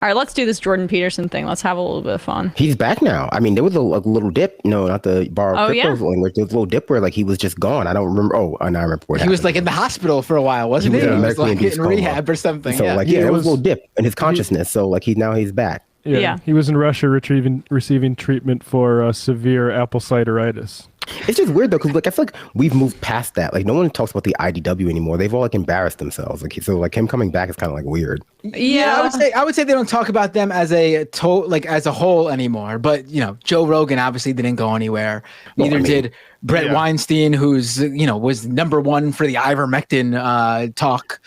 All right, let's do this Jordan Peterson thing. Let's have a little bit of fun. He's back now. I mean, there was a little dip. No, not the bar of crypto. Yeah? Like, there was a little dip where like he was just gone. I don't remember. Oh, and I remember what He was like in the hospital for a while, wasn't he? He was like in rehab or something. So like, there was a little dip in his consciousness. So like now he's back. Yeah. He was in Russia receiving treatment for severe apple cideritis. It's just weird though, because like I feel like we've moved past that. Like no one talks about the IDW anymore. They've all like embarrassed themselves. Like so, like him coming back is kind of like weird. Yeah, I would say they don't talk about them as as a whole anymore. But you know, Joe Rogan obviously didn't go anywhere. Neither did Brett Weinstein, who's was #1 for the ivermectin talk.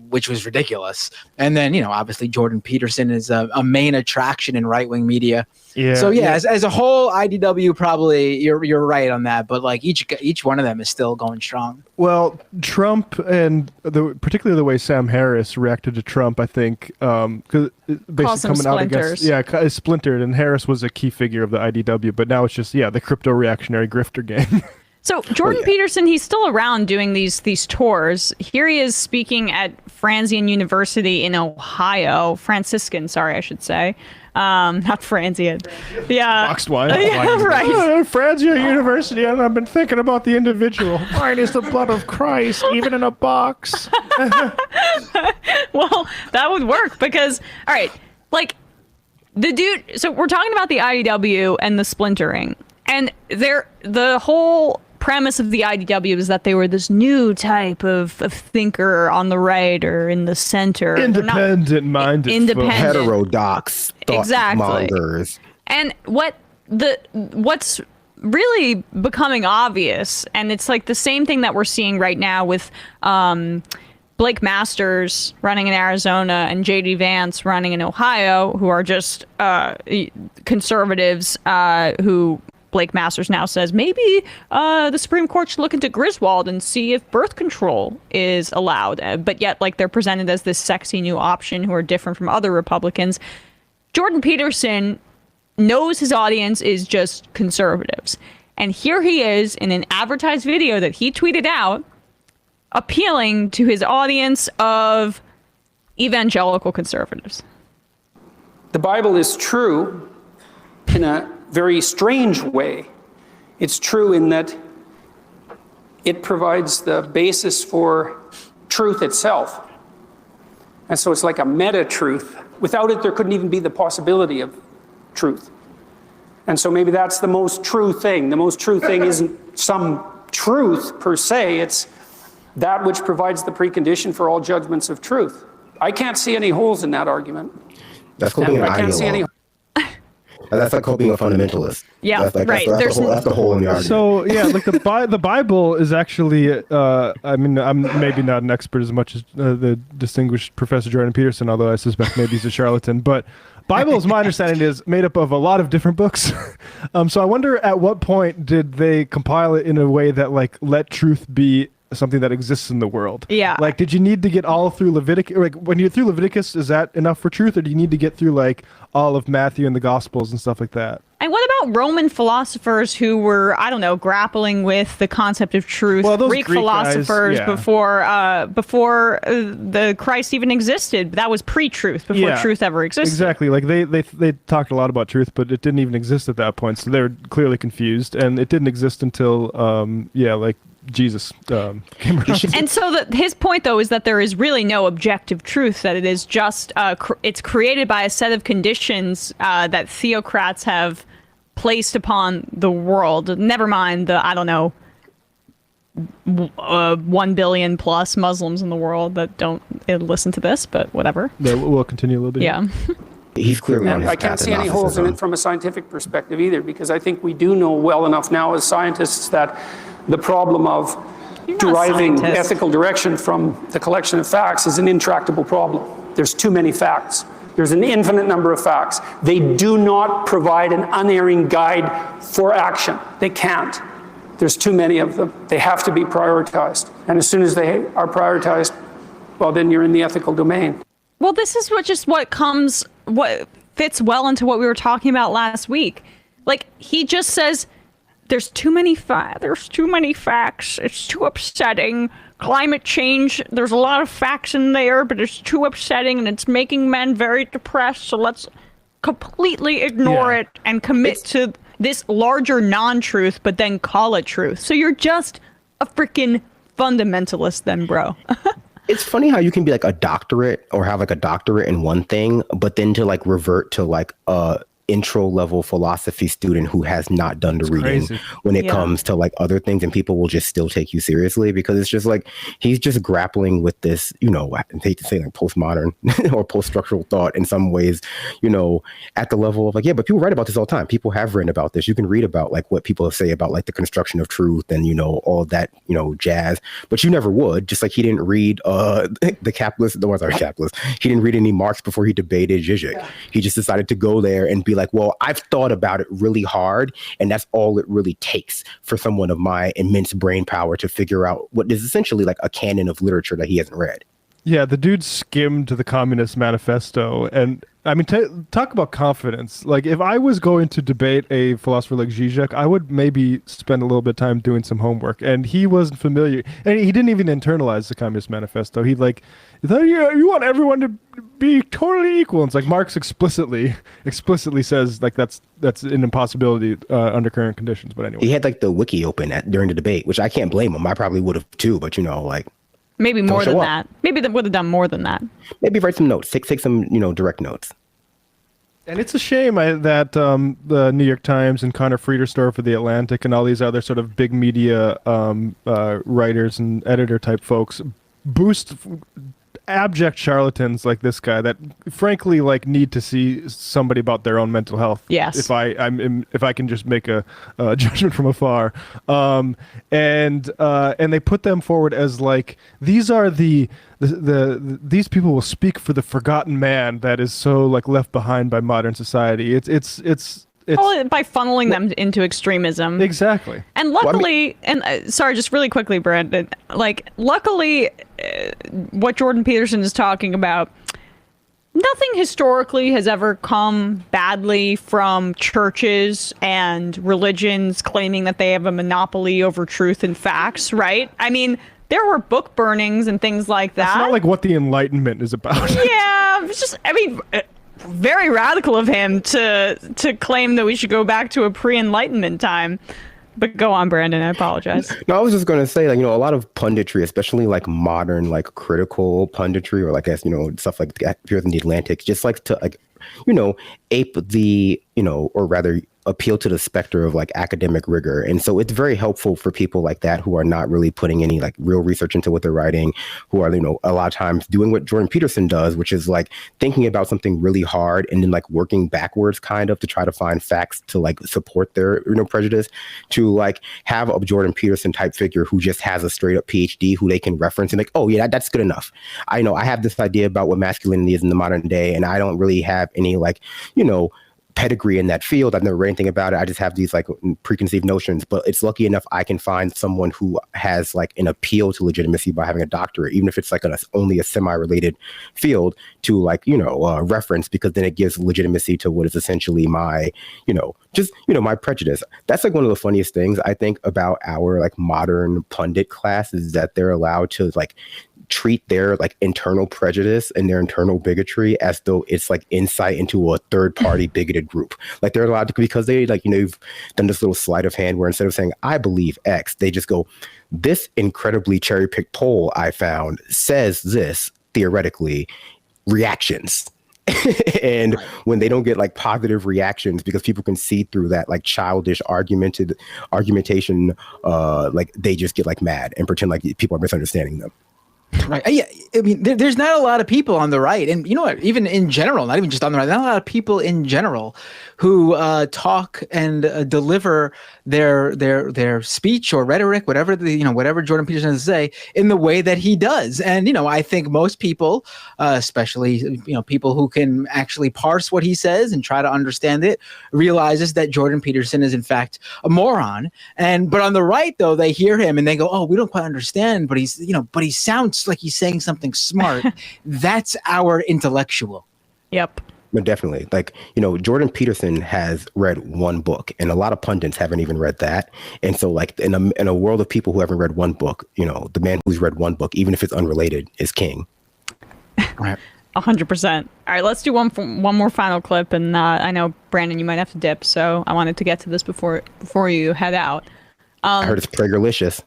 Which was ridiculous. And then, obviously Jordan Peterson is a main attraction in right-wing media. Yeah. So as a whole, IDW probably you're right on that, but like each one of them is still going strong. Well, Trump and particularly the way Sam Harris reacted to Trump, I think, because basically coming out against splintered, and Harris was a key figure of the IDW, but now it's just the crypto reactionary grifter gang. So Jordan Peterson, he's still around doing these tours. Here he is speaking at Franciscan University in Ohio. Franciscan, sorry, I should say. Not Fransian. Yeah. Boxed wine. Yeah, right. Franciscan University, and I've been thinking about the individual. Wine is the blood of Christ, even in a box. Well, that would work because, all right, like the dude, so we're talking about the IDW and the splintering. And the whole premise of the IDW is that they were this new type of thinker on the right or in the center. Independent-minded. Heterodox thought mongers. And what's really becoming obvious, and it's like the same thing that we're seeing right now with Blake Masters running in Arizona and J.D. Vance running in Ohio, who are just conservatives who... Blake Masters now says maybe the Supreme Court should look into Griswold and see if birth control is allowed. But yet, like, they're presented as this sexy new option who are different from other Republicans. Jordan Peterson knows his audience is just conservatives. And here he is in an advertised video that he tweeted out appealing to his audience of evangelical conservatives. The Bible is true in a very strange way. It's true in that it provides the basis for truth itself. And so it's like a meta-truth. Without it, there couldn't even be the possibility of truth. And so maybe that's the most true thing. The most true thing isn't some truth per se, it's that which provides the precondition for all judgments of truth. I can't see any holes in that argument. That's called being an I can't see any. That's like called being a fundamentalist. Yeah, right. That's the hole in the argument. So like the Bible is actually. I mean, I'm maybe not an expert as much as the distinguished Professor Jordan Peterson, although I suspect maybe he's a charlatan. But Bible, as my understanding, is made up of a lot of different books. So I wonder at what point did they compile it in a way that like let truth be something that exists in the world. Yeah. Like, did you need to get all through Leviticus? Like, when you're through Leviticus, is that enough for truth, or do you need to get through like all of Matthew and the Gospels and stuff like that? And what about Roman philosophers who were, I don't know, grappling with the concept of truth? Well, those Greek Greek philosophers guys, before the Christ even existed. That was pre-truth, before truth ever existed. Exactly. Like they talked a lot about truth, but it didn't even exist at that point. So they were clearly confused, and it didn't exist until like Jesus came around. And so his point, though, is that there is really no objective truth, that it is just it's created by a set of conditions that theocrats have placed upon the world. Never mind the, I don't know, 1 billion plus Muslims in the world that don't listen to this, but whatever. Yeah, we'll continue a little bit. Yeah. He's clearly on his I can't see any holes in it from a scientific perspective either, because I think we do know well enough now as scientists that the problem of deriving ethical direction from the collection of facts is an intractable problem. There's too many facts. There's an infinite number of facts. They do not provide an unerring guide for action. They can't. There's too many of them. They have to be prioritized. And as soon as they are prioritized, well, then you're in the ethical domain. Well, this is what fits well into what we were talking about last week. Like, he just says, there's too many facts. It's too upsetting. climate change, there's a lot of facts in there, but it's too upsetting and it's making men very depressed. So let's completely ignore it and commit to this larger non-truth, but then call it truth. So you're just a freaking fundamentalist then, bro. It's funny how you can be like a doctorate or have like a doctorate in one thing, but then to like revert to like a intro level philosophy student who has not done the reading when it comes to like other things, and people will just still take you seriously because it's just like he's just grappling with this, you know, I hate to say like postmodern or post-structural thought in some ways, you know, at the level of like, yeah, but people write about this all the time. People have written about this. You can read about like what people say about like the construction of truth and, you know, all that, you know, jazz, but you never would. Just like he didn't read the capitalist, the ones are capitalist. He didn't read any Marx before he debated Zizek. He just decided to go there and be like, well, I've thought about it really hard, and that's all it really takes for someone of my immense brain power to figure out what is essentially like a canon of literature that he hasn't read. Yeah, the dude skimmed the Communist Manifesto, and I mean, talk about confidence. Like, if I was going to debate a philosopher like Zizek, I would maybe spend a little bit of time doing some homework, and he wasn't familiar, and he didn't even internalize the Communist Manifesto. He like, you want everyone to be totally equal. And it's like Marx explicitly says like that's an impossibility under current conditions. But anyway, he had like the wiki open during the debate, which I can't blame him. I probably would have too, but you know, like. Maybe more than that. Maybe they would have done more than that. Maybe write some notes. Take some, you know, direct notes. And it's a shame that the New York Times and Connor Friedersdorf for The Atlantic and all these other sort of big media writers and editor type folks boost abject charlatans like this guy that frankly like need to see somebody about their own mental health. Yes. If I can just make a judgment from afar, and they put them forward as like these are these people will speak for the forgotten man that is so like left behind by modern society. It's by funneling them into extremism. Exactly. And luckily, sorry, just really quickly, Brandon, like, luckily, what Jordan Peterson is talking about, nothing historically has ever come badly from churches and religions claiming that they have a monopoly over truth and facts, right? I mean, there were book burnings and things like that. That's not like what the Enlightenment is about. Yeah, it's just, I mean, very radical of him to claim that we should go back to a pre-Enlightenment time. But go on, Brandon. I apologize. No, I was just going to say, like, you know, a lot of punditry, especially like modern, like critical punditry, or like, as you know, stuff like appears in The Atlantic, just like to like, you know, ape the, you know, or rather appeal to the specter of like academic rigor. And so it's very helpful for people like that who are not really putting any like real research into what they're writing, who are, you know, a lot of times doing what Jordan Peterson does, which is like thinking about something really hard and then like working backwards kind of to try to find facts to like support their, you know, prejudice, to like have a Jordan Peterson type figure who just has a straight up PhD who they can reference and like, oh yeah, that's good enough. I know I have this idea about what masculinity is in the modern day, and I don't really have any like, you know, pedigree in that field. I've never read anything about it. I just have these like preconceived notions, but it's lucky enough I can find someone who has like an appeal to legitimacy by having a doctorate, even if it's like only a semi-related field, to like, you know, reference, because then it gives legitimacy to what is essentially my, you know, just, you know, my prejudice. That's like one of the funniest things I think about our like modern pundit class, is that they're allowed to like treat their like internal prejudice and their internal bigotry as though it's like insight into a third party bigoted group. Like they're allowed to, because they like, you know, you've done this little sleight of hand where instead of saying I believe X, they just go, this incredibly cherry picked poll I found says this theoretically, reactions. And when they don't get like positive reactions, because people can see through that like childish argumentation, like they just get like mad and pretend like people are misunderstanding them. Right. Yeah. I mean, there's not a lot of people on the right, and you know what? Even in general, not even just on the right, not a lot of people in general who talk and deliver their speech or rhetoric, whatever whatever Jordan Peterson has to say, in the way that he does. And you know, I think most people, especially you know people who can actually parse what he says and try to understand it, realizes that Jordan Peterson is in fact a moron. But on the right, though, they hear him and they go, "Oh, we don't quite understand," but he sounds like he's saying something smart. That's our intellectual. Yep. No, definitely. Like, Jordan Peterson has read one book, and a lot of pundits haven't even read that. And so, like, in a world of people who haven't read one book, the man who's read one book, even if it's unrelated, is king. Right. 100%. All right, let's do one more final clip, and I know Brandon, you might have to dip, so I wanted to get to this before you head out. I heard it's Pragerlicious.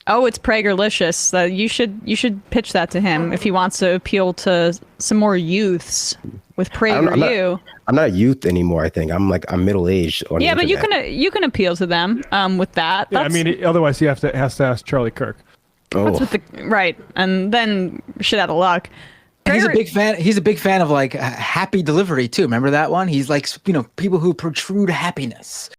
Oh, it's Pragerlicious. You should pitch that to him if he wants to appeal to some more youths with PragerU. I'm not a youth anymore. I think I'm middle aged. Yeah, but you can appeal to them with that. Yeah, I mean, otherwise he has to ask Charlie Kirk. Oh, That's right, and then shit out of luck. And he's a big fan. He's a big fan of like happy delivery too. Remember that one? He's like, people who protrude happiness.